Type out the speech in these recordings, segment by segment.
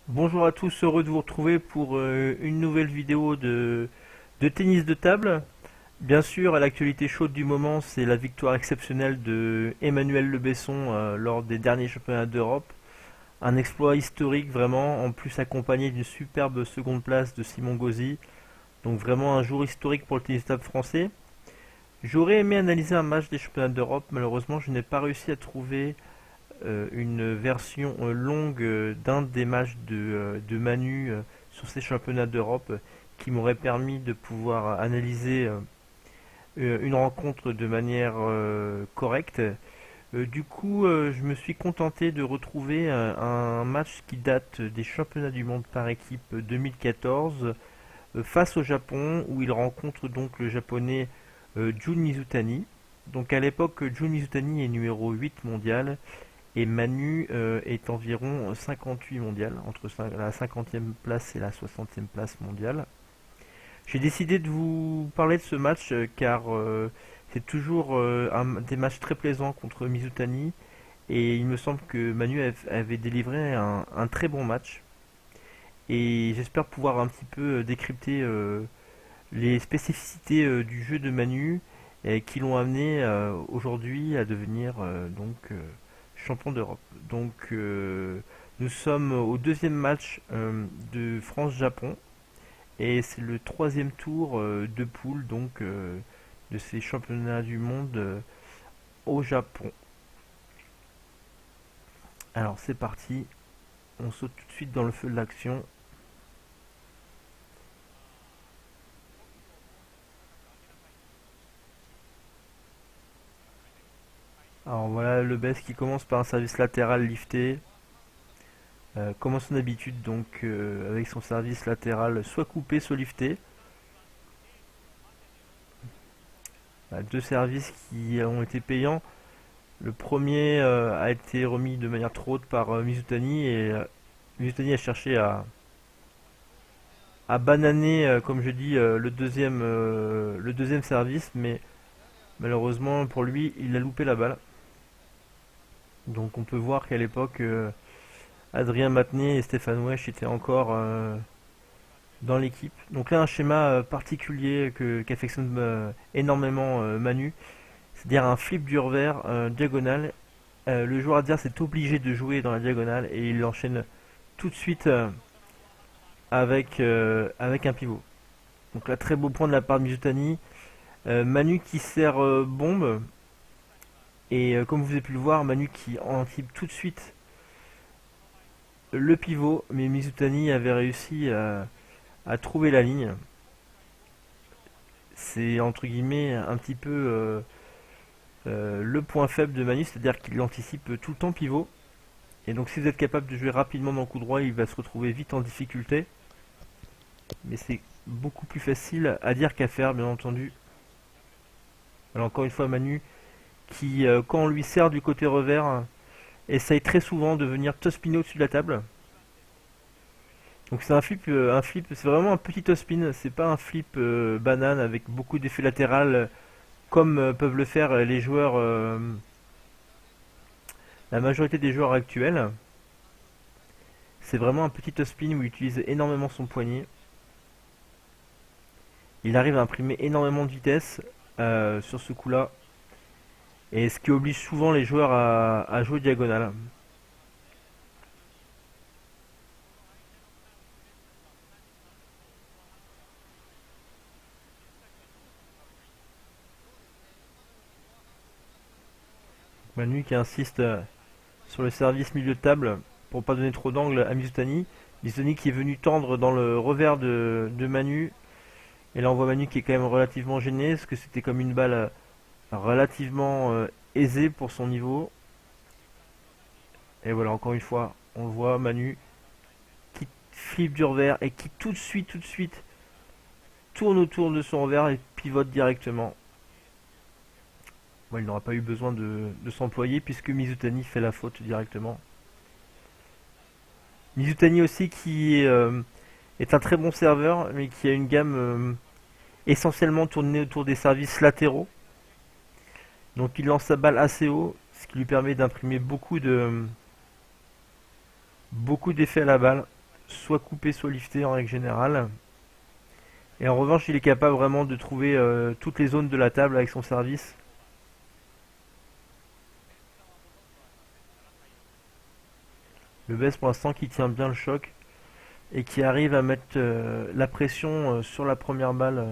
Bonjour à tous, heureux de vous retrouver pour une nouvelle vidéo de tennis de table. Bien sûr, l'actualité chaude du moment, c'est la victoire exceptionnelle de Emmanuel Le Besson lors des derniers championnats d'Europe. Un exploit historique vraiment, en plus accompagné d'une superbe seconde place de Simon Gauzy. Donc vraiment un jour historique pour le tennis de table français. J'aurais aimé analyser un match des championnats d'Europe, malheureusement je n'ai pas réussi à trouver une version longue d'un des matchs de Manu sur ces championnats d'Europe qui m'aurait permis de pouvoir analyser une rencontre de manière correcte. Du coup, je me suis contenté de retrouver un match qui date des championnats du monde par équipe 2014 face au Japon où il rencontre donc le japonais Jun Mizutani. Donc à l'époque, Jun Mizutani est numéro 8 mondial et Manu est environ 58 mondial, entre la 50e place et la 60e place mondiale. J'ai décidé de vous parler de ce match car c'est toujours des matchs très plaisants contre Mizutani et il me semble que Manu avait délivré un très bon match et j'espère pouvoir un petit peu décrypter les spécificités du jeu de Manu qui l'ont amené aujourd'hui à devenir champion d'Europe. Nous sommes au deuxième match de France-Japon et c'est le troisième tour de poule de ces championnats du monde au Japon. Alors c'est parti, on saute tout de suite dans le feu de l'action. Alors voilà le best qui commence par un service latéral lifté. Comme à son habitude, avec son service latéral soit coupé, soit lifté. Deux services qui ont été payants. Le premier a été remis de manière trop haute par Mizutani et Mizutani a cherché à bananer, comme je dis, le deuxième service, mais malheureusement pour lui, il a loupé la balle. Donc on peut voir qu'à l'époque, Adrien Matenet et Stéphane Wesch étaient encore dans l'équipe. Donc là, un schéma particulier qu'affectionne énormément Manu, c'est-à-dire un flip du revers diagonale. Le joueur adverse est obligé de jouer dans la diagonale et il enchaîne tout de suite avec un pivot. Donc là, très beau point de la part de Mizutani. Manu qui sert bombe. Et comme vous avez pu le voir, Manu qui anticipe tout de suite le pivot. Mais Mizutani avait réussi à trouver la ligne. C'est entre guillemets un petit peu le point faible de Manu, c'est-à-dire qu'il anticipe tout le temps pivot. Et donc si vous êtes capable de jouer rapidement dans le coup droit, il va se retrouver vite en difficulté. Mais c'est beaucoup plus facile à dire qu'à faire, bien entendu. Alors encore une fois, Manu qui, quand on lui sert du côté revers, essaye très souvent de venir tospiner au-dessus de la table. Donc c'est un flip, c'est vraiment un petit tospin, c'est pas un flip banane avec beaucoup d'effets latéral comme peuvent le faire les joueurs, la majorité des joueurs actuels. C'est vraiment un petit tospin où il utilise énormément son poignet. Il arrive à imprimer énormément de vitesse sur ce coup-là. Et ce qui oblige souvent les joueurs à jouer diagonale. Manu qui insiste sur le service milieu de table pour pas donner trop d'angle à Mizutani. Mizutani qui est venu tendre dans le revers de Manu. Et là on voit Manu qui est quand même relativement gêné parce que c'était comme une balle relativement aisée pour son niveau. Et voilà, encore une fois, on le voit, Manu qui flippe du revers et qui tout de suite tourne autour de son revers et pivote directement. Bon, il n'aura pas eu besoin de s'employer puisque Mizutani fait la faute directement. Mizutani aussi qui est un très bon serveur mais qui a une gamme essentiellement tournée autour des services latéraux. Donc il lance sa balle assez haut, ce qui lui permet d'imprimer beaucoup d'effets à la balle. soit coupé, soit lifté en règle générale. Et en revanche, il est capable vraiment de trouver toutes les zones de la table avec son service. Le Bess pour l'instant qui tient bien le choc et qui arrive à mettre la pression sur la première balle.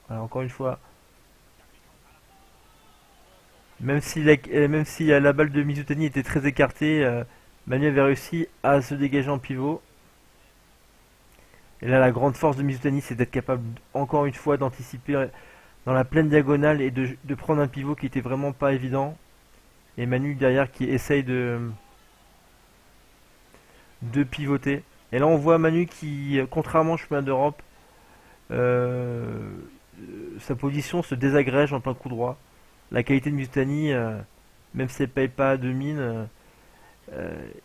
Voilà, encore une fois, même si la balle de Mizutani était très écartée, Manu avait réussi à se dégager en pivot. Et là, la grande force de Mizutani, c'est d'être capable, encore une fois, d'anticiper dans la pleine diagonale et de prendre un pivot qui était vraiment pas évident. Et Manu derrière qui essaye de pivoter. Et là, on voit Manu qui, contrairement au chemin d'Europe, euh, sa position se désagrège en plein coup droit. La qualité de Mizutani, même si elle ne paye pas de mine,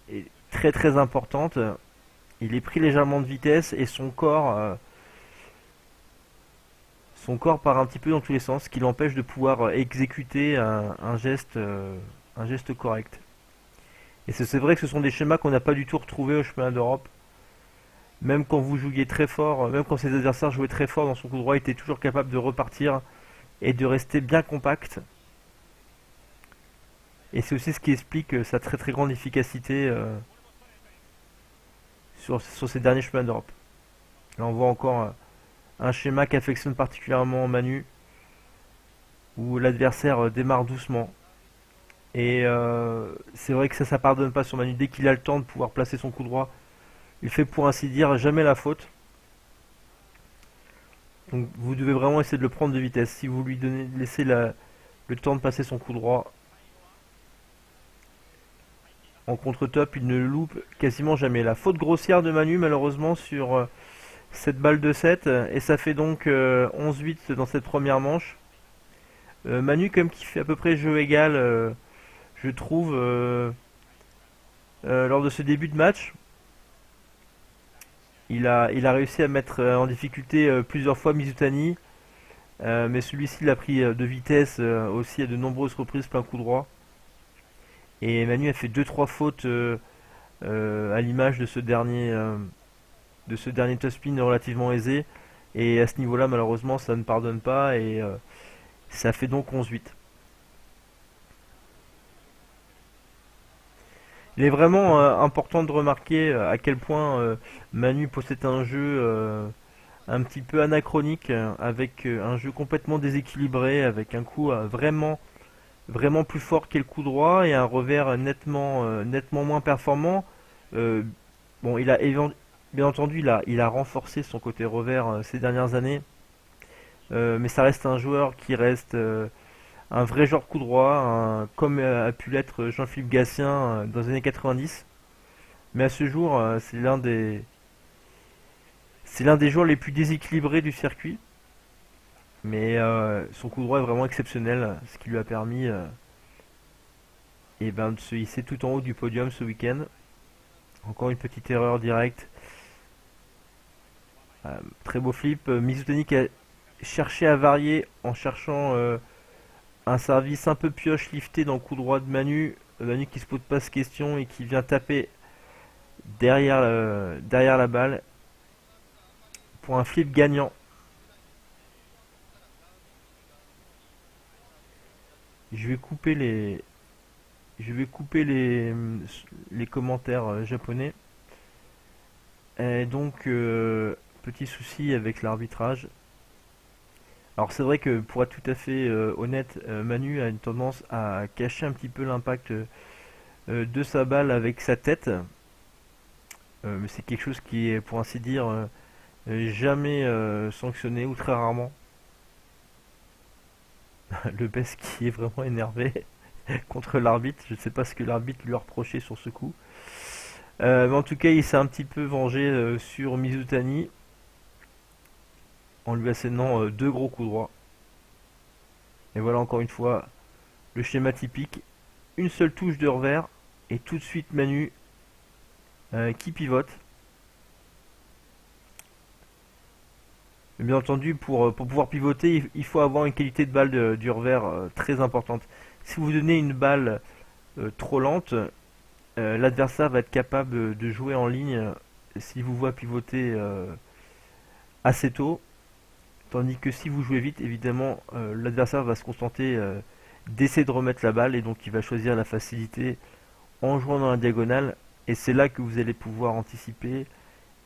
est très très importante. Il est pris légèrement de vitesse et son corps part un petit peu dans tous les sens, ce qui l'empêche de pouvoir exécuter un geste correct. Et c'est vrai que ce sont des schémas qu'on n'a pas du tout retrouvés au chemin d'Europe. Même quand vous jouiez très fort, même quand ses adversaires jouaient très fort dans son coup droit, il était toujours capable de repartir et de rester bien compact. Et c'est aussi ce qui explique sa très très grande efficacité sur ces derniers chemins d'Europe. Là on voit encore un schéma qu'affectionne particulièrement Manu, où l'adversaire démarre doucement. Et c'est vrai que ça pardonne pas sur Manu. Dès qu'il a le temps de pouvoir placer son coup droit, il fait pour ainsi dire jamais la faute. Donc vous devez vraiment essayer de le prendre de vitesse. Si vous lui laissez le temps de passer son coup droit en contre-top, il ne le loupe quasiment jamais. La faute grossière de Manu malheureusement sur cette balle de 7. Et ça fait donc 11-8 dans cette première manche. Manu comme qui fait à peu près jeu égal, je trouve, lors de ce début de match. Il a réussi à mettre en difficulté plusieurs fois Mizutani, mais celui-ci l'a pris de vitesse aussi à de nombreuses reprises plein coup droit. Et Manu a fait deux trois fautes à l'image de ce dernier top spin relativement aisé. Et à ce niveau-là, malheureusement, ça ne pardonne pas et ça fait donc 11-8. Il est vraiment important de remarquer à quel point Manu possède un jeu un petit peu anachronique, avec un jeu complètement déséquilibré, avec un coup vraiment plus fort qu'est le coup droit et un revers nettement moins performant. Euh, bon, bien entendu, il a renforcé son côté revers ces dernières années, mais ça reste un joueur qui reste un vrai joueur de coup droit, comme a pu l'être Jean-Philippe Gatien dans les années 90. Mais à ce jour, c'est l'un des joueurs les plus déséquilibrés du circuit. Mais son coup droit est vraiment exceptionnel, ce qui lui a permis de se hisser tout en haut du podium ce week-end. Encore une petite erreur directe. Très beau flip. Mizutani qui a cherché à varier en cherchant un service un peu pioche lifté dans le coup droit de Manu. Manu qui se pose pas cette question et qui vient taper derrière la balle pour un flip gagnant. Je vais couper les commentaires japonais. Et donc, petit souci avec l'arbitrage. Alors c'est vrai que pour être tout à fait honnête, Manu a une tendance à cacher un petit peu l'impact de sa balle avec sa tête. Mais c'est quelque chose qui est, pour ainsi dire, jamais sanctionné ou très rarement. Le Bess qui est vraiment énervé contre l'arbitre. Je ne sais pas ce que l'arbitre lui a reproché sur ce coup. Mais en tout cas, il s'est un petit peu vengé sur Mizutani en lui assénant deux gros coups droits. Et voilà encore une fois le schéma typique. Une seule touche de revers et tout de suite Manu qui pivote. Mais bien entendu, pour pouvoir pivoter, il faut avoir une qualité de balle du revers très importante. Si vous donnez une balle trop lente, l'adversaire va être capable de jouer en ligne s'il vous voit pivoter assez tôt, tandis que si vous jouez vite, évidemment, l'adversaire va se contenter d'essayer de remettre la balle, et donc il va choisir la facilité en jouant dans la diagonale, et c'est là que vous allez pouvoir anticiper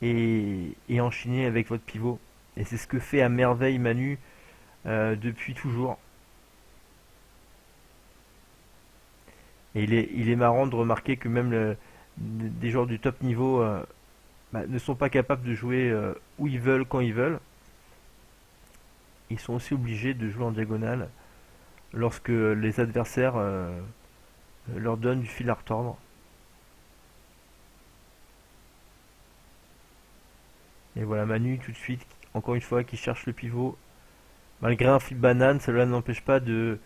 et enchaîner avec votre pivot. Et c'est ce que fait à merveille Manu depuis toujours. Et il est marrant de remarquer que même des joueurs du top niveau ne sont pas capables de jouer où ils veulent, quand ils veulent. Ils sont aussi obligés de jouer en diagonale lorsque les adversaires leur donnent du fil à retordre. Et voilà, Manu tout de suite, encore une fois, qui cherche le pivot. Malgré un flip banane, cela n'empêche pas de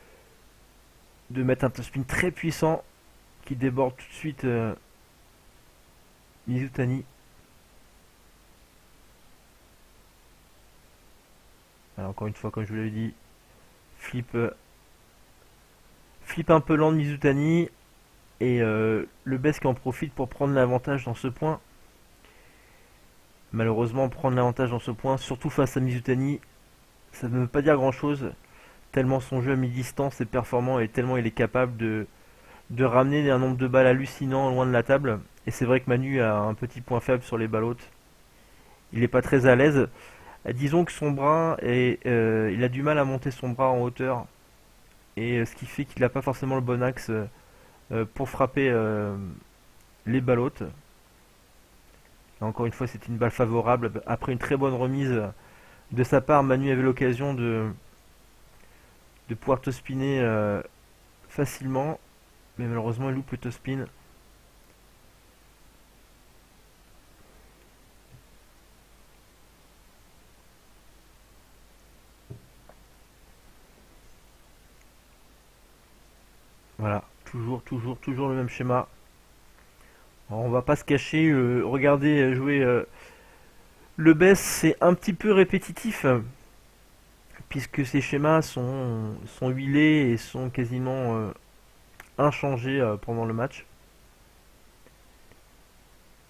mettre un top spin très puissant qui déborde tout de suite Mizutani. Alors, encore une fois, comme je vous l'avais dit, flip, flip un peu lent de Mizutani, et le Best qui en profite pour prendre l'avantage dans ce point. Malheureusement, prendre l'avantage dans ce point, surtout face à Mizutani, ça ne veut pas dire grand chose, tellement son jeu à mi-distance est performant et tellement il est capable de ramener un nombre de balles hallucinant loin de la table. Et c'est vrai que Manu a un petit point faible sur les balles hautes. Il n'est pas très à l'aise. Disons que son bras, il a du mal à monter son bras en hauteur. Et ce qui fait qu'il n'a pas forcément le bon axe pour frapper les balles hautes. Et encore une fois, c'est une balle favorable. Après une très bonne remise de sa part, Manu avait l'occasion de pouvoir te spinner facilement. Mais malheureusement, il loupe le top-spin. Voilà, toujours le même schéma. Alors, on va pas se cacher, regardez jouer le Bess, c'est un petit peu répétitif, puisque ces schémas sont huilés et sont quasiment inchangés pendant le match.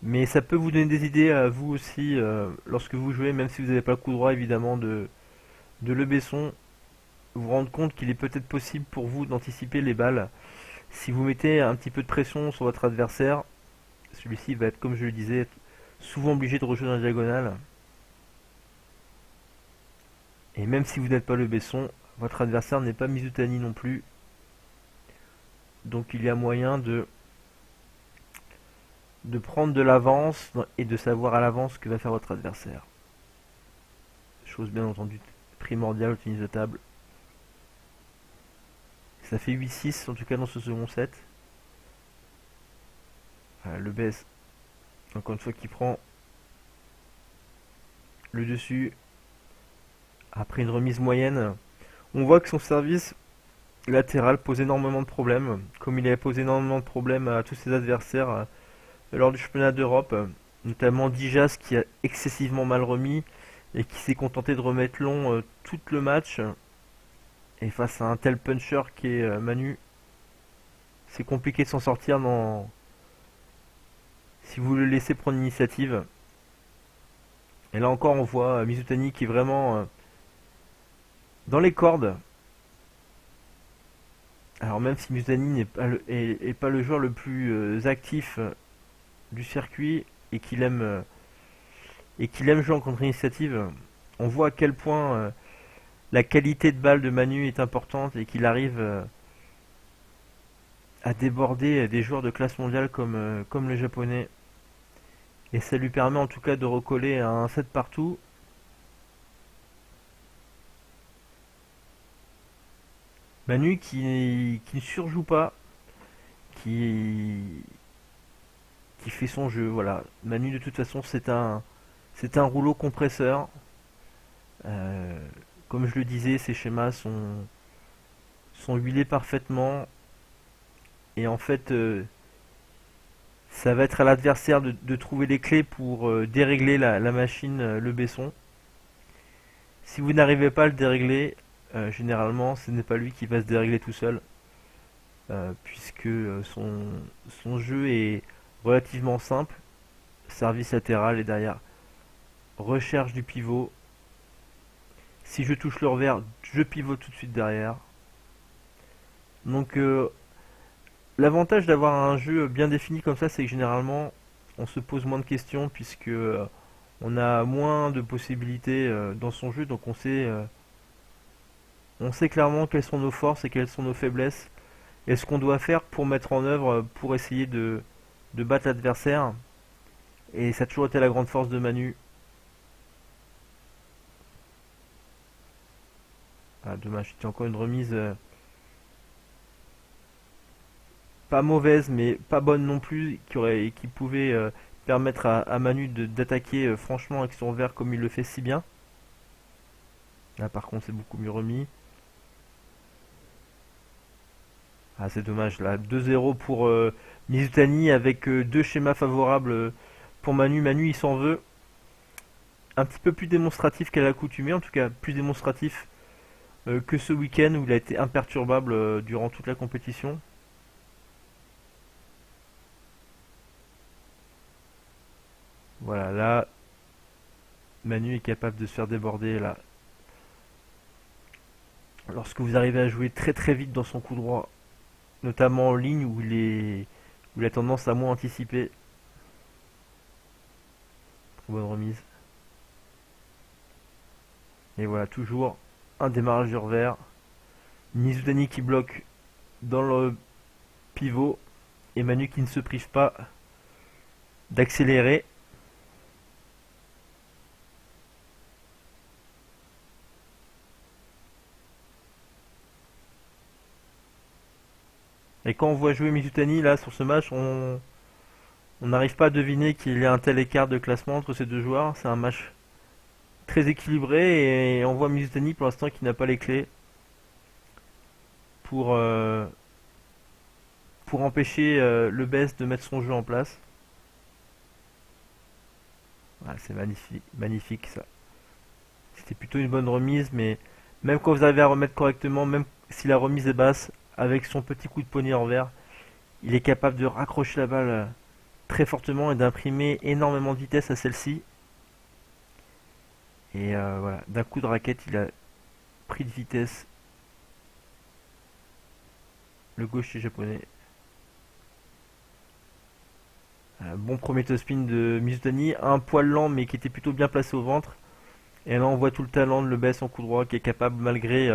Mais ça peut vous donner des idées à vous aussi lorsque vous jouez, même si vous n'avez pas le coup droit évidemment de Le Besson, vous rendre compte qu'il est peut-être possible pour vous d'anticiper les balles. Si vous mettez un petit peu de pression sur votre adversaire, celui-ci va être, comme je le disais, souvent obligé de rejouer dans la diagonale. Et même si vous n'êtes pas Le Besson, votre adversaire n'est pas Mizutani non plus. Donc il y a moyen de prendre de l'avance et de savoir à l'avance ce que va faire votre adversaire. Chose bien entendu primordiale au tennis de table. Ça fait 8-6 en tout cas dans ce second set. Voilà, le Bess, encore une fois, qui prend le dessus après une remise moyenne. On voit que son service latéral pose énormément de problèmes, comme il avait posé énormément de problèmes à tous ses adversaires lors du championnat d'Europe, notamment Dijas qui a excessivement mal remis et qui s'est contenté de remettre long tout le match. Et face à un tel puncher qui est Manu, c'est compliqué de s'en sortir si vous le laissez prendre l'initiative. Et là encore, on voit Mizutani qui est vraiment dans les cordes. Alors même si Mizutani est pas le joueur le plus actif du circuit et qu'il aime jouer en contre-initiative, on voit à quel point la qualité de balle de Manu est importante et qu'il arrive à déborder des joueurs de classe mondiale comme le japonais. Et ça lui permet en tout cas de recoller un set partout. Manu qui ne surjoue pas, qui, qui fait son jeu. Voilà. Manu de toute façon c'est un rouleau compresseur. Euh, Comme je le disais, ces schémas sont huilés parfaitement. Et en fait, ça va être à l'adversaire de trouver les clés pour dérégler la machine, le Besson. Si vous n'arrivez pas à le dérégler, généralement, ce n'est pas lui qui va se dérégler tout seul. puisque son jeu est relativement simple. Service latéral et derrière, recherche du pivot. Si je touche le revers, je pivote tout de suite derrière. Donc l'avantage d'avoir un jeu bien défini comme ça, c'est que généralement on se pose moins de questions puisque on a moins de possibilités dans son jeu, donc on sait clairement quelles sont nos forces et quelles sont nos faiblesses et ce qu'on doit faire pour mettre en œuvre pour essayer de battre l'adversaire. Et ça a toujours été la grande force de Manu. Ah, dommage, c'était encore une remise pas mauvaise, mais pas bonne non plus, qui pouvait permettre à Manu d'attaquer franchement avec son revers comme il le fait si bien. Là par contre c'est beaucoup mieux remis. Ah c'est dommage, là 2-0 pour Mizutani avec deux schémas favorables pour Manu. Manu il s'en veut. Un petit peu plus démonstratif qu'à l'accoutumée, en tout cas plus démonstratif que ce week-end où il a été imperturbable durant toute la compétition. Voilà, là, Manu est capable de se faire déborder là. Lorsque vous arrivez à jouer très très vite dans son coup droit, notamment en ligne où il a tendance à moins anticiper. Bonne remise. Et voilà, toujours un démarrage du revers. Mizutani qui bloque dans le pivot. Et Manu qui ne se prive pas d'accélérer. Et quand on voit jouer Mizutani là sur ce match, on n'arrive pas à deviner qu'il y a un tel écart de classement entre ces deux joueurs. C'est un match très équilibré et on voit Mizutani pour l'instant qui n'a pas les clés pour, euh, pour empêcher le Best de mettre son jeu en place. Ah, c'est magnifique, magnifique ça. C'était plutôt une bonne remise, mais même quand vous arrivez à remettre correctement, même si la remise est basse, avec son petit coup de poignet envers, il est capable de raccrocher la balle très fortement et d'imprimer énormément de vitesse à celle-ci. Et voilà, d'un coup de raquette, il a pris de vitesse le gaucher japonais. Bon premier top spin de Mizutani, un poil lent mais qui était plutôt bien placé au ventre. Et là on voit tout le talent de Lebes en coup droit qui est capable malgré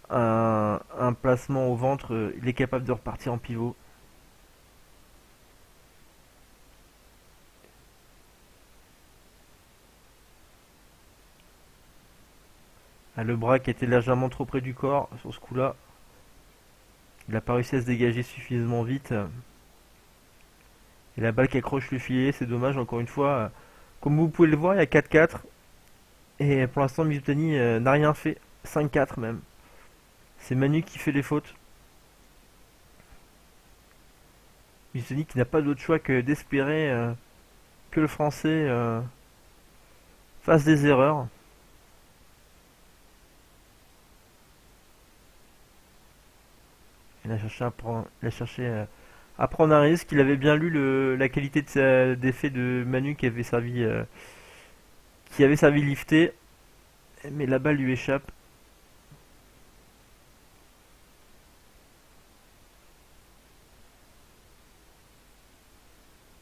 un placement au ventre, il est capable de repartir en pivot. Ah, le bras qui était légèrement trop près du corps sur ce coup-là. Il n'a pas réussi à se dégager suffisamment vite. Et la balle qui accroche le filet, c'est dommage encore une fois. Comme vous pouvez le voir, il y a 4-4. Et pour l'instant, Mizutani n'a rien fait. 5-4 même. C'est Manu qui fait les fautes. Mizutani qui n'a pas d'autre choix que d'espérer que le français fasse des erreurs. Il a cherché à prendre un risque. Il avait bien lu la qualité d'effet de Manu qui avait servi lifté. Mais la balle lui échappe.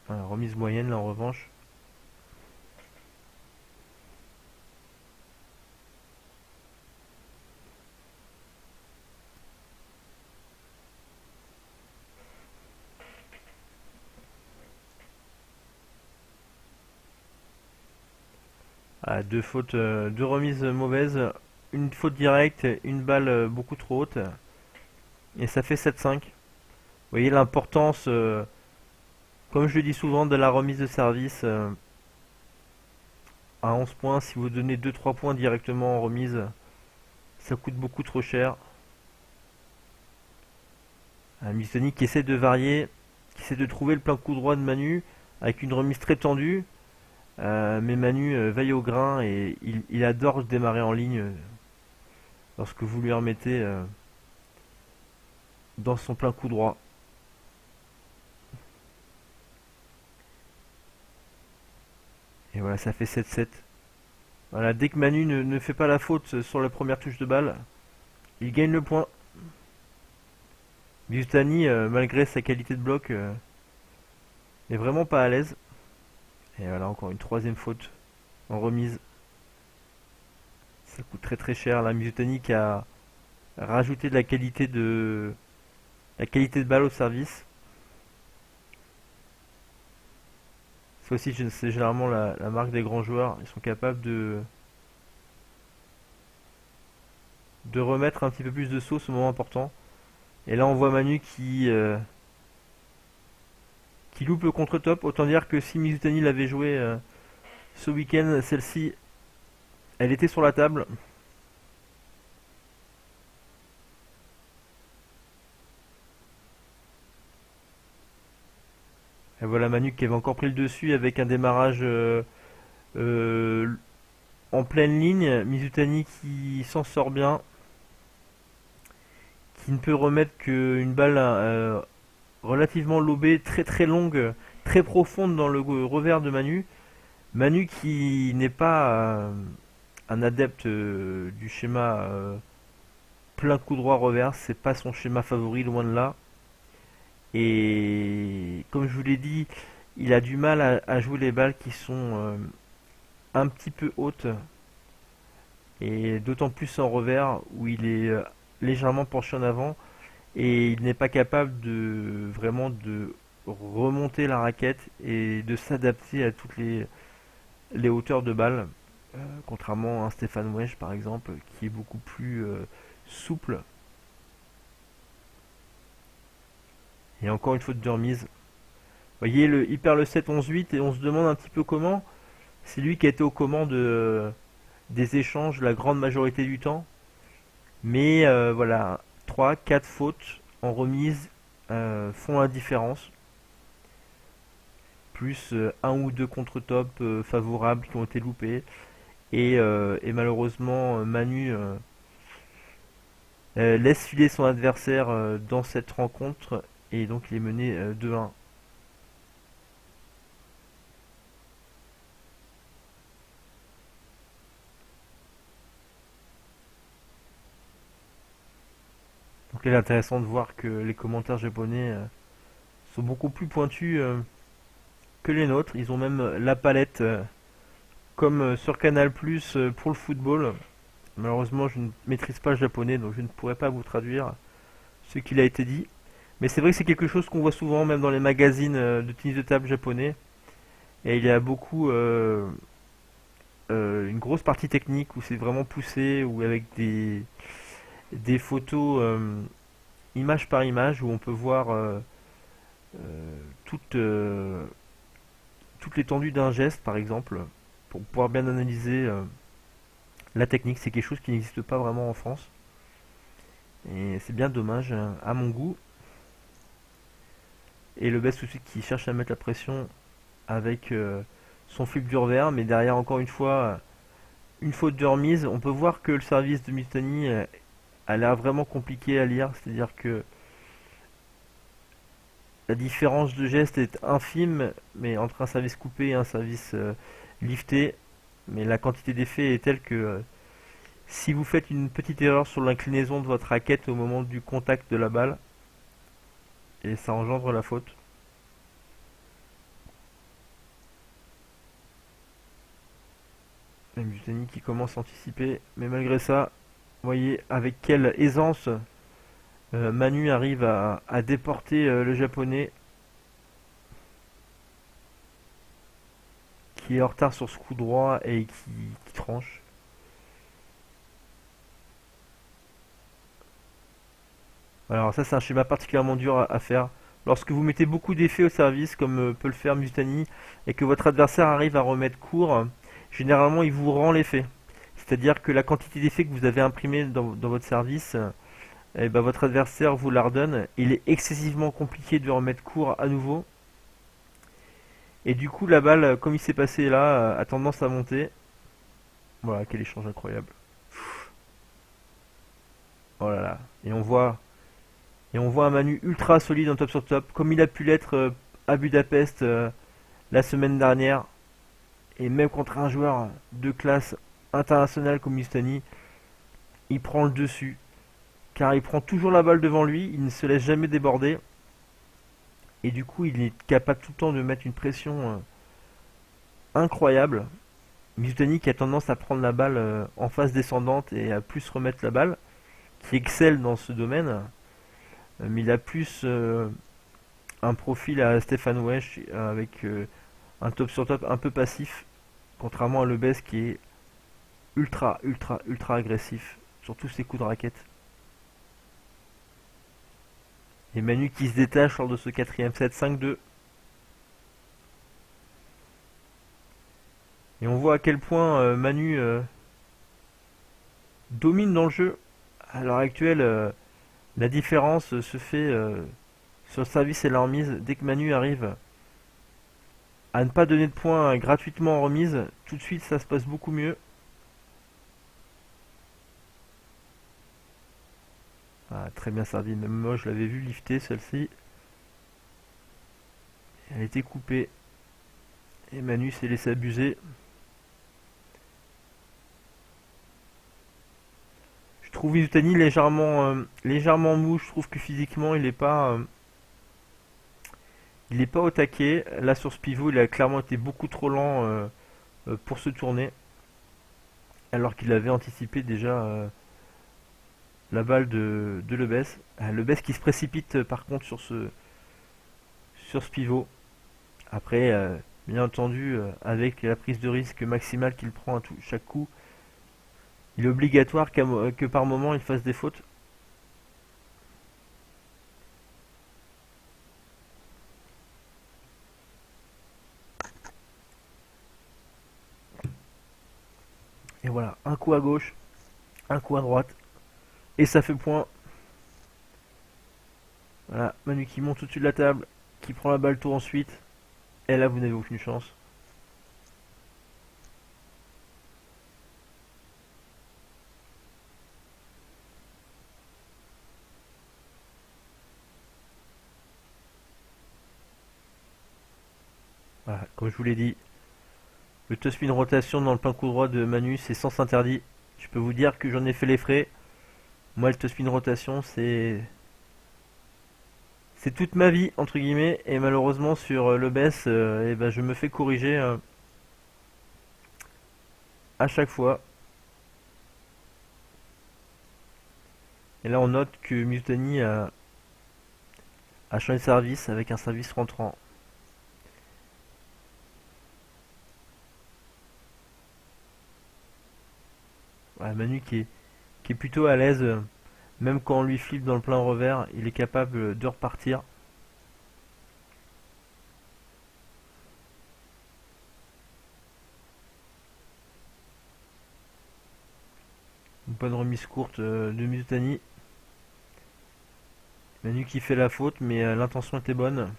Enfin, remise moyenne là en revanche. Ah, deux fautes, deux remises mauvaises. Une faute directe, une balle beaucoup trop haute. Et ça fait 7-5. Vous voyez l'importance, comme je le dis souvent, de la remise de service à 11 points. Si vous donnez 2-3 points directement en remise, ça coûte beaucoup trop cher. Missoni qui essaie de varier, qui essaie de trouver le plein coup droit de Manu avec une remise très tendue. Mais Manu veille au grain et il adore démarrer en ligne lorsque vous lui remettez dans son plein coup droit. Et voilà, ça fait 7-7. Voilà, dès que Manu ne fait pas la faute sur la première touche de balle, il gagne le point. Mizutani, malgré sa qualité de bloc, n'est vraiment pas à l'aise. Et voilà, encore une troisième faute en remise. Ça coûte très très cher. La Mizutani qui a rajouté de la qualité de balle au service. Ça aussi, c'est généralement la marque des grands joueurs. Ils sont capables de remettre un petit peu plus de sauce au moment important. Et là, on voit Manu qui loupe le contre-top. Autant dire que si Mizutani l'avait joué ce week-end, celle-ci, elle était sur la table. Et voilà Manu qui avait encore pris le dessus avec un démarrage euh, en pleine ligne. Mizutani qui s'en sort bien, qui ne peut remettre qu'une balle relativement lobée, très très longue, très profonde dans le revers de Manu. Manu qui n'est pas un adepte du schéma plein coup droit reverse, c'est pas son schéma favori, loin de là. Et comme je vous l'ai dit, il a du mal à jouer les balles qui sont un petit peu hautes, et d'autant plus en revers où il est légèrement penché en avant et il n'est pas capable de vraiment de remonter la raquette et de s'adapter à toutes les hauteurs de balle, contrairement à un Stéphane Wesh par exemple qui est beaucoup plus souple. Et encore une faute de remise. Vous voyez, il perd le 7-11-8 et on se demande un petit peu comment. C'est lui qui a été aux commandes des échanges la grande majorité du temps. Mais voilà, 3-4 fautes en remise font la différence. Plus un ou deux contre-top favorables qui ont été loupés. Et malheureusement, Manu laisse filer son adversaire dans cette rencontre. Et donc il est mené 2-1. Donc là, il est intéressant de voir que les commentaires japonais sont beaucoup plus pointus que les nôtres. Ils ont même la palette comme sur Canal Plus pour le football. Malheureusement, je ne maîtrise pas le japonais, donc je ne pourrais pas vous traduire ce qu'il a été dit. Mais c'est vrai que c'est quelque chose qu'on voit souvent, même dans les magazines de tennis de table japonais. Et il y a beaucoup une grosse partie technique où c'est vraiment poussé, ou avec des photos image par image, où on peut voir toute, toute l'étendue d'un geste, par exemple, pour pouvoir bien analyser la technique. C'est quelque chose qui n'existe pas vraiment en France. Et c'est bien dommage, à mon goût. Et le best aussi qui cherche à mettre la pression avec son flip du revers, mais derrière encore une fois une faute de remise. On peut voir que le service de Mizutani a l'air vraiment compliqué à lire, c'est-à-dire que la différence de geste est infime, mais entre un service coupé et un service lifté, mais la quantité d'effet est telle que si vous faites une petite erreur sur l'inclinaison de votre raquette au moment du contact de la balle, et ça engendre la faute. Mizutani qui commence à anticiper, mais malgré ça, vous voyez avec quelle aisance Manu arrive à déporter le japonais qui est en retard sur ce coup droit et qui tranche. Alors ça c'est un schéma particulièrement dur à faire. Lorsque vous mettez beaucoup d'effets au service, comme peut le faire Mizutani, et que votre adversaire arrive à remettre court, généralement il vous rend l'effet. C'est-à-dire que la quantité d'effets que vous avez imprimé dans votre service, eh ben, votre adversaire vous la redonne. Il est excessivement compliqué de remettre court à nouveau. Et du coup la balle, comme il s'est passé là, a tendance à monter. Voilà, quel échange incroyable. Oh là là. Et on voit Et on voit un Manu ultra solide en top sur top, comme il a pu l'être à Budapest la semaine dernière. Et même contre un joueur de classe internationale comme Mustani, il prend le dessus. Car il prend toujours la balle devant lui, il ne se laisse jamais déborder. Et du coup, il est capable tout le temps de mettre une pression incroyable. Mizutani qui a tendance à prendre la balle en phase descendante et à plus remettre la balle, qui excelle dans ce domaine. Mais il a plus un profil à Stéphane Wesh avec un top sur top un peu passif, contrairement à Lebes qui est ultra agressif sur tous ses coups de raquette. Et Manu qui se détache lors de ce quatrième set 5-2. Et on voit à quel point Manu domine dans le jeu. À l'heure actuelle, la différence se fait sur le service et la remise. Dès que Manu arrive à ne pas donner de points gratuitement en remise, tout de suite ça se passe beaucoup mieux. Ah, très bien Sardine, même moi je l'avais vu lifter celle-ci. Elle a été coupée. Et Manu s'est laissé abuser. Je trouve Mizutani légèrement mou. Je trouve que physiquement il est pas au taquet. Là sur ce pivot, il a clairement été beaucoup trop lent pour se tourner. Alors qu'il avait anticipé déjà la balle de Lebes. Lebes qui se précipite par contre sur ce pivot. Après, bien entendu, avec la prise de risque maximale qu'il prend à chaque coup, il est obligatoire que par moment il fasse des fautes. Et voilà, un coup à gauche, un coup à droite, et ça fait point. Voilà, Manu qui monte au-dessus de la table, qui prend la balle tour ensuite, et là vous n'avez aucune chance. Voilà, comme je vous l'ai dit, le toss-spin rotation dans le plein coup droit de Manu, c'est sens interdit. Je peux vous dire que j'en ai fait les frais. Moi, le toss-spin rotation, c'est toute ma vie entre guillemets, et malheureusement sur le BES, eh ben, je me fais corriger à chaque fois. Et là, on note que Mutani a changé de service avec un service rentrant. Ouais, Manu qui est plutôt à l'aise, même quand on lui flippe dans le plein revers, il est capable de repartir. Une bonne remise courte de Mutani. Manu qui fait la faute, mais l'intention était bonne.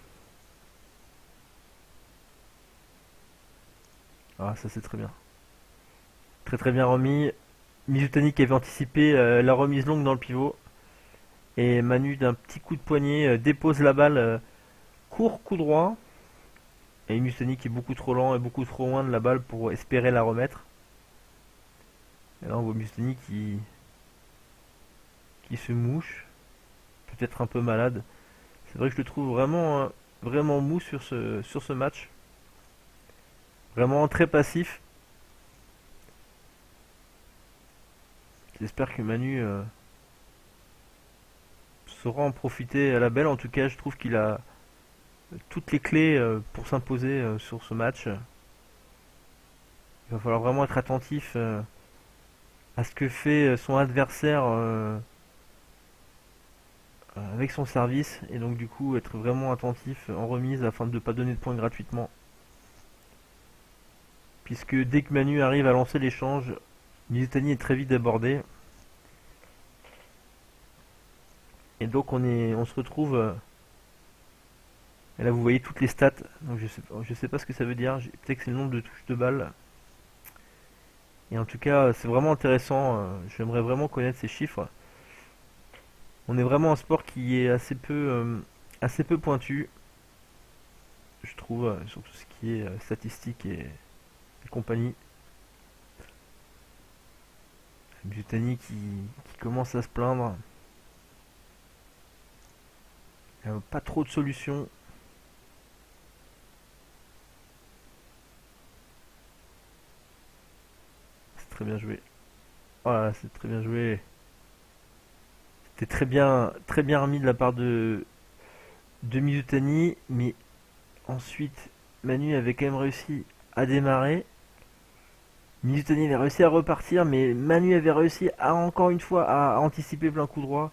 Ah, ça c'est très bien. Très bien remis. Mizutani qui avait anticipé la remise longue dans le pivot. Et Manu d'un petit coup de poignet dépose la balle court coup droit. Et Mizutani qui est beaucoup trop lent et beaucoup trop loin de la balle pour espérer la remettre. Et là on voit Mizutani qui se mouche. Peut-être un peu malade. C'est vrai que je le trouve vraiment mou sur ce match. Vraiment très passif. J'espère que Manu saura en profiter à la belle. En tout cas, je trouve qu'il a toutes les clés pour s'imposer sur ce match. Il va falloir vraiment être attentif à ce que fait son adversaire avec son service. Et donc du coup, être vraiment attentif en remise afin de ne pas donner de points gratuitement. Puisque dès que Manu arrive à lancer l'échange, Mizutani est très vite débordé. Et donc on se retrouve. Et là vous voyez toutes les stats. Donc je sais pas ce que ça veut dire. Peut-être que c'est le nombre de touches de balle. Et en tout cas c'est vraiment intéressant. J'aimerais vraiment connaître ces chiffres. On est vraiment un sport qui est assez peu pointu, je trouve, sur tout ce qui est statistique et compagnie. Butani qui commence à se plaindre. Pas trop de solutions. C'est très bien joué. Voilà, c'est très bien joué. C'était très bien remis de la part de Mizutani, mais ensuite Manu avait quand même réussi à démarrer. Mizutani avait réussi à repartir, mais Manu avait réussi à encore une fois à anticiper plein coup droit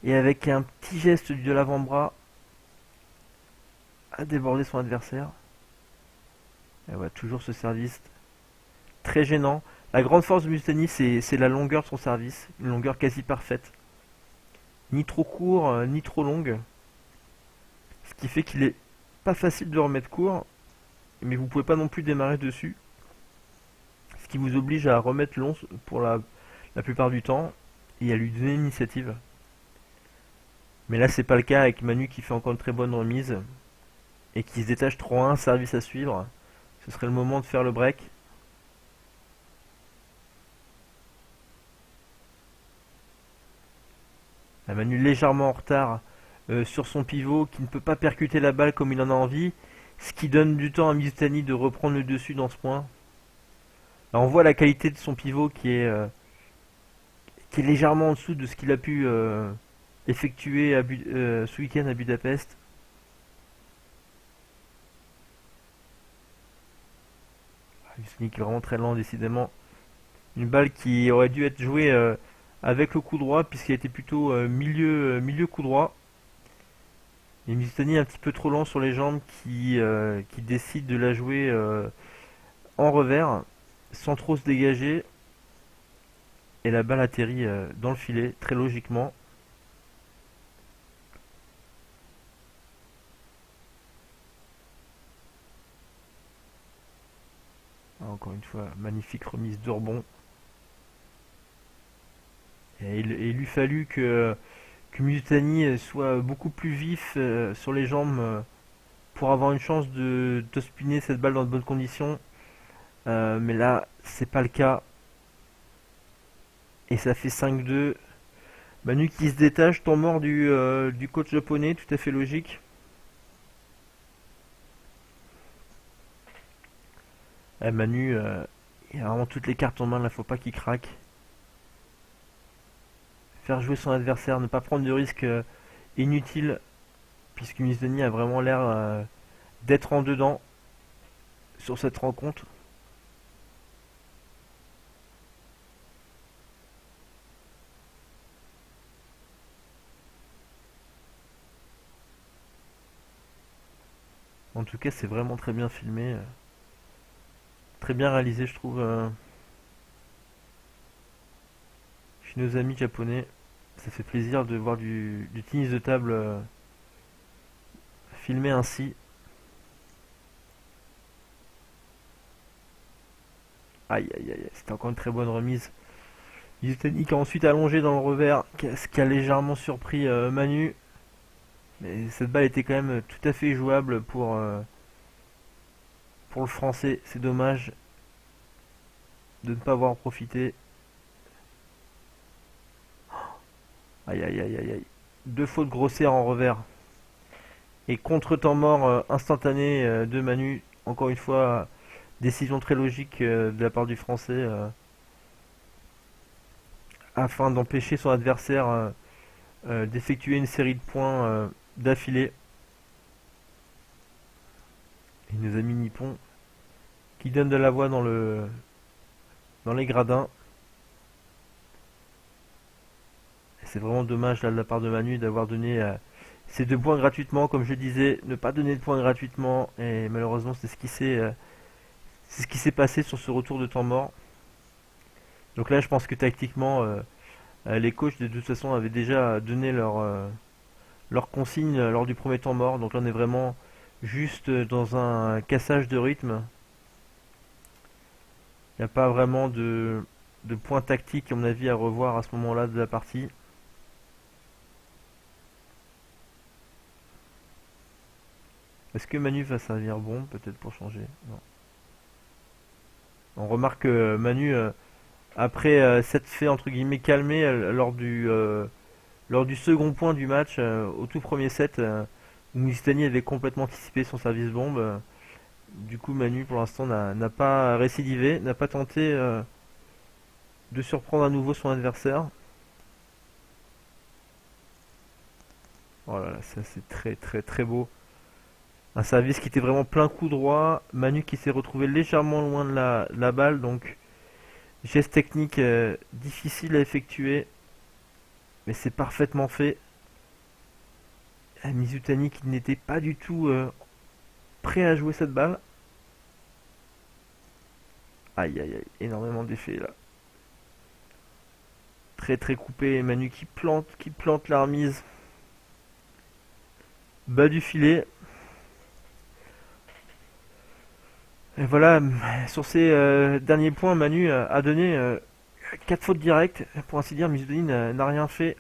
et avec un petit geste de l'avant-bras à déborder son adversaire. Et ouais, toujours ce service très gênant. La grande force de Mizutani, c'est la longueur de son service, une longueur quasi parfaite. Ni trop court, ni trop longue. Ce qui fait qu'il est pas facile de remettre court, mais vous pouvez pas non plus démarrer dessus. Ce qui vous oblige à remettre long pour la plupart du temps et à lui donner l'initiative. Mais là, c'est pas le cas avec Manu qui fait encore une très bonne remise et qui se détache 3-1, service à suivre. Ce serait le moment de faire le break. La Manu légèrement en retard sur son pivot qui ne peut pas percuter la balle comme il en a envie, ce qui donne du temps à Mizutani de reprendre le dessus dans ce point. Là, on voit la qualité de son pivot qui est légèrement en dessous de ce qu'il a pu effectuer ce week-end à Budapest. Mizutani qui est vraiment très lent décidément. Une balle qui aurait dû être jouée avec le coup droit puisqu'il était plutôt milieu coup droit. Et Mizutani est un petit peu trop lent sur les jambes qui décide de la jouer en revers sans trop se dégager. Et la balle atterrit dans le filet très logiquement. Encore une fois, magnifique remise de rebond. Et il lui fallut que Mizutani soit beaucoup plus vif sur les jambes pour avoir une chance de spinner cette balle dans de bonnes conditions. Mais là, c'est pas le cas. Et ça fait 5-2. Manu qui se détache, temps mort du coach japonais, tout à fait logique. Manu, il a vraiment toutes les cartes en main, là, faut pas qu'il craque. Faire jouer son adversaire, ne pas prendre de risques inutiles, puisque Mizutani a vraiment l'air d'être en dedans sur cette rencontre. En tout cas, c'est vraiment très bien filmé, très bien réalisé, je trouve, chez nos amis japonais. Ça fait plaisir de voir du tennis de table filmé ainsi. Aïe aïe aïe, c'était encore une très bonne remise. Mizutani qui a ensuite allongé dans le revers, ce qui a légèrement surpris Manu. Mais cette balle était quand même tout à fait jouable pour le français. C'est dommage de ne pas avoir profité. Aïe aïe aïe aïe aïe. Deux fautes grossières en revers. Et contre-temps mort instantané de Manu. Encore une fois, décision très logique de la part du français afin d'empêcher son adversaire d'effectuer une série de points d'affilée. Et nos amis nippons qui donnent de la voix dans les gradins. C'est vraiment dommage là, de la part de Manu d'avoir donné ces 2 points gratuitement. Comme je disais, ne pas donner de points gratuitement. Et malheureusement, c'est ce qui s'est passé sur ce retour de temps mort. Donc là, je pense que tactiquement, les coachs de toute façon avaient déjà donné leur consigne lors du premier temps mort. Donc là, on est vraiment juste dans un cassage de rythme. Il n'y a pas vraiment de points tactiques, à mon avis, à revoir à ce moment-là de la partie. Est-ce que Manu va servir bon, peut-être pour changer? Non. On remarque que Manu, après s'être fait entre guillemets calmer lors du second point du match, au tout premier set, où Mistani avait complètement anticipé son service bombe. Du coup, Manu, pour l'instant, n'a pas récidivé, n'a pas tenté de surprendre à nouveau son adversaire. Oh là là, ça c'est très très très beau. Un service qui était vraiment plein coup droit. Manu qui s'est retrouvé légèrement loin de la balle, donc geste technique difficile à effectuer, mais c'est parfaitement fait. Mizutani qui n'était pas du tout prêt à jouer cette balle. Aïe aïe aïe, énormément d'effets là. Très très coupé, Manu qui plante la remise. Bas du filet. Et voilà, sur ces derniers points, Manu a donné 4 fautes directes. Pour ainsi dire, Mizutani n'a rien fait.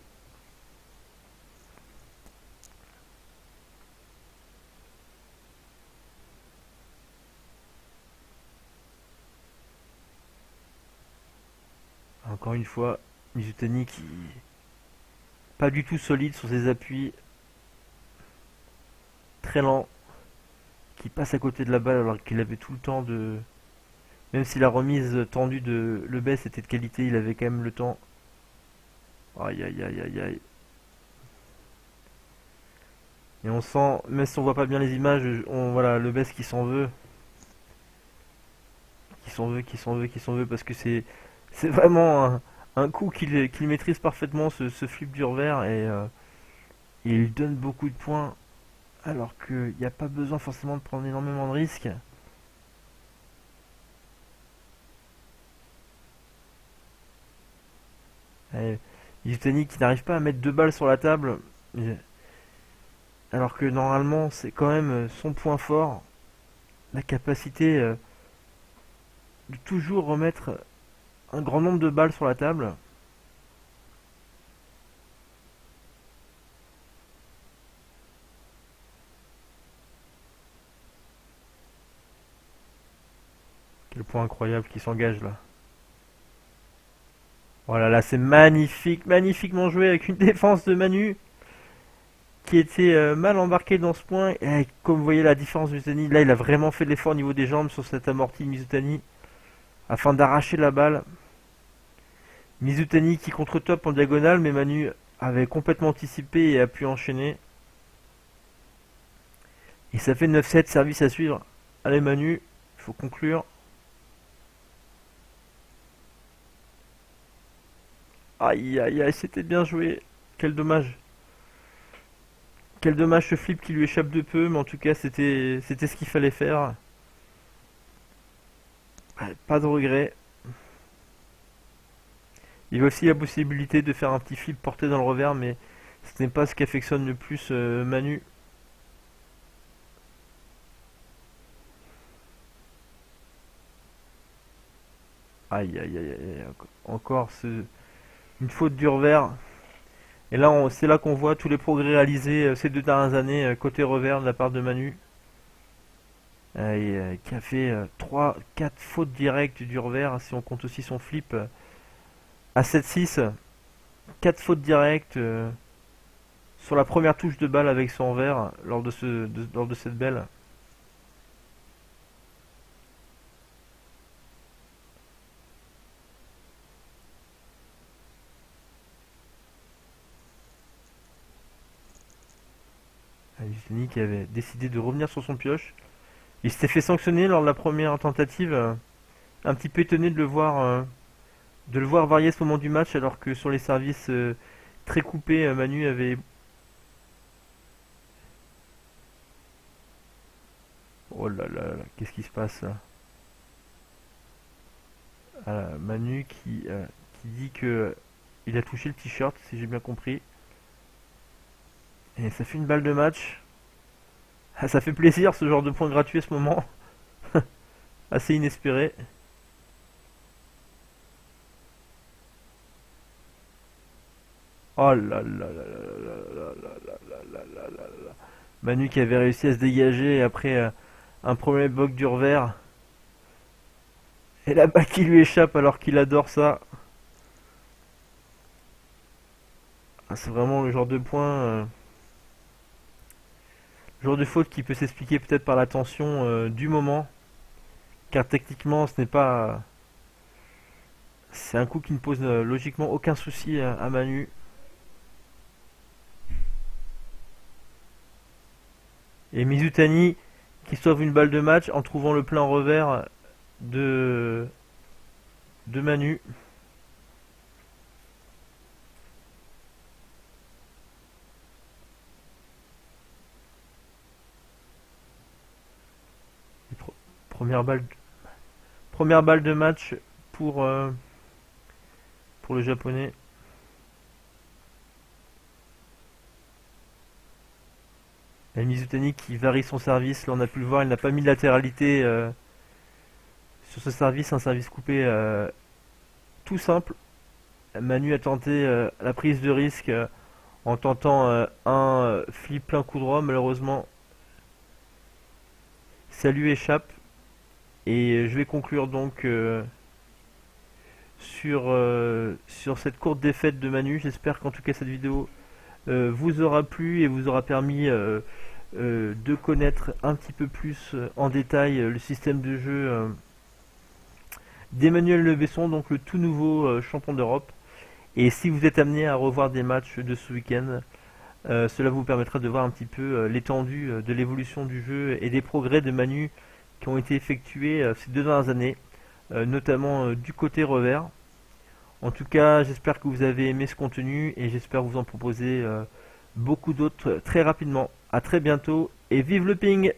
Encore une fois, Mizutani qui pas du tout solide sur ses appuis, très lent, qui passe à côté de la balle alors qu'il avait tout le temps de... Même si la remise tendue de Lebes était de qualité, il avait quand même le temps. Aïe aïe aïe aïe aïe. Et on sent, même si on voit pas bien les images, voilà, Lebes qui s'en veut. Qui s'en veut, qui s'en veut, qui s'en veut, parce que c'est vraiment un coup qu'il maîtrise parfaitement, ce flip du revers, et il donne beaucoup de points, alors qu'il n'y a pas besoin forcément de prendre énormément de risques. Yutani qui n'arrive pas à mettre deux balles sur la table, alors que normalement c'est quand même son point fort, la capacité de toujours remettre un grand nombre de balles sur la table. Quel point incroyable qui s'engage là. Voilà, là c'est magnifique, magnifiquement joué avec une défense de Manu qui était mal embarquée dans ce point. Et comme vous voyez la différence de Mizutani, là il a vraiment fait l'effort au niveau des jambes sur cette amorti de Mizutani afin d'arracher la balle. Mizutani qui contre-top en diagonale, mais Manu avait complètement anticipé et a pu enchaîner. Et ça fait 9-7, service à suivre. Allez Manu, il faut conclure. Aïe aïe aïe, c'était bien joué. Quel dommage. Quel dommage ce flip qui lui échappe de peu, mais en tout cas c'était ce qu'il fallait faire. Ouais, pas de regret. Il y a aussi la possibilité de faire un petit flip porté dans le revers, mais ce n'est pas ce qu'affectionne le plus Manu. Aïe aïe aïe aïe, encore une faute du revers. Et là, c'est là qu'on voit tous les progrès réalisés ces 2 dernières années côté revers de la part de Manu. Qui a fait 3-4 fautes directes du revers, si on compte aussi son flip à 7-6. 4 fautes directes sur la première touche de balle avec son revers lors de cette belle. Yusini qui avait décidé de revenir sur son pioche. Il s'était fait sanctionner lors de la première tentative. Un petit peu étonné de le voir varier à ce moment du match, alors que sur les services très coupés, Manu avait... Oh là là là, qu'est-ce qui se passe là? Manu qui dit que il a touché le t-shirt, si j'ai bien compris. Et ça fait une balle de match. Ah, ça fait plaisir ce genre de point gratuit à ce moment. Assez inespéré. Oh là là là là là là là là là là là là là. Manu qui avait réussi à se dégager après un premier bloc du revers. Et la balle qui lui échappe alors qu'il adore ça. Ah, c'est vraiment le genre de point, le genre de faute qui peut s'expliquer peut-être par la tension du moment. Car techniquement, ce n'est pas. C'est un coup qui ne pose logiquement aucun souci à Manu. Et Mizutani qui sauve une balle de match en trouvant le plein revers de, de Manu. Première balle, première balle de match pour le japonais. Et Mizutani qui varie son service, là on a pu le voir, il n'a pas mis de latéralité sur ce service, un service coupé tout simple. Manu a tenté la prise de risque en tentant un flip plein coup droit, malheureusement ça lui échappe. Et je vais conclure donc sur cette courte défaite de Manu. J'espère qu'en tout cas cette vidéo vous aura plu et vous aura permis de connaître un petit peu plus en détail le système de jeu d'Emmanuel Le Besson, donc le tout nouveau champion d'Europe. Et si vous êtes amené à revoir des matchs de ce week-end, cela vous permettra de voir un petit peu l'étendue de l'évolution du jeu et des progrès de Manu qui ont été effectués ces 2 dernières années, notamment du côté revers. En tout cas, j'espère que vous avez aimé ce contenu et j'espère vous en proposer beaucoup d'autres très rapidement. A très bientôt et vive le ping!